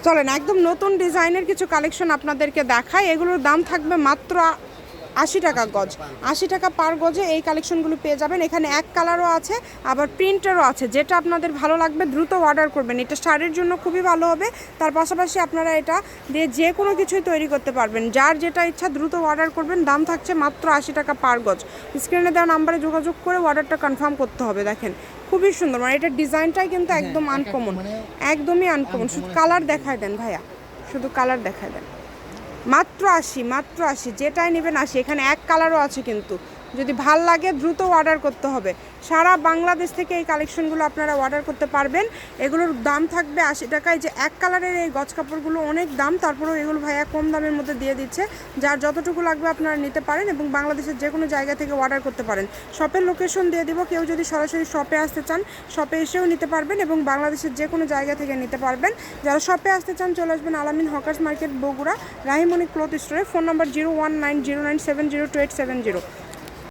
চলেন একদম নতুন ডিজাইনের কিছু কালেকশন আপনাদেরকে দেখাই। এগুলোর দাম থাকবে মাত্র 80 টাকা গজ। 80 টাকা পার গজে এই কালেকশনগুলো পেয়ে যাবেন। এখানে এক কালারও আছে, আবার প্রিন্টেরও আছে। যেটা আপনাদের ভালো লাগবে দ্রুত অর্ডার করবেন। এটা শাড়ির জন্য খুবই ভালো হবে। তার পাশাপাশি আপনারা এটা দিয়ে যে কোনো কিছুই তৈরি করতে পারবেন। যার যেটা ইচ্ছা দ্রুত অর্ডার করবেন। দাম থাকছে মাত্র 80 টাকা পার গজ। স্ক্রিনে দেওয়া নাম্বারে যোগাযোগ করে অর্ডারটা কনফার্ম করতে হবে। দেখেন খুবই সুন্দর, মানে এটার ডিজাইনটাই কিন্তু একদম আনকমন, একদমই আনকমন। শুধু কালার দেখায় দেন ভাইয়া, শুধু কালার দেখায় দেন। মাত্র 80, মাত্র 80, যেটাই নেবেন 80। এখানে এক কালারও আছে, কিন্তু যদি ভাল লাগে দ্রুত অর্ডার করতে হবে। সারা বাংলাদেশ থেকে এই কালেকশনগুলো আপনারা অর্ডার করতে পারবেন। এগুলোর দাম থাকবে 80 টাকায়। যে এক কালারের এই গজ কাপড়গুলো অনেক দাম, তারপরেও এগুলো ভাইয়া কম দামের মধ্যে দিয়ে দিচ্ছে। যার যতটুকু লাগবে আপনারা নিতে পারেন এবং বাংলাদেশের যে কোনো জায়গা থেকে অর্ডার করতে পারেন। শপের লোকেশন দিয়ে দিব, কেউ যদি সরাসরি শপে আসতে চান শপে এসেও নিতে পারবেন এবং বাংলাদেশের যে কোনো জায়গা থেকে নিতে পারবেন। যারা শপে আসতে চান চলে আসবেন আলামিন hawkers market, Bogura, Rahimoni cloth স্টোরে। Phone number 019097028770।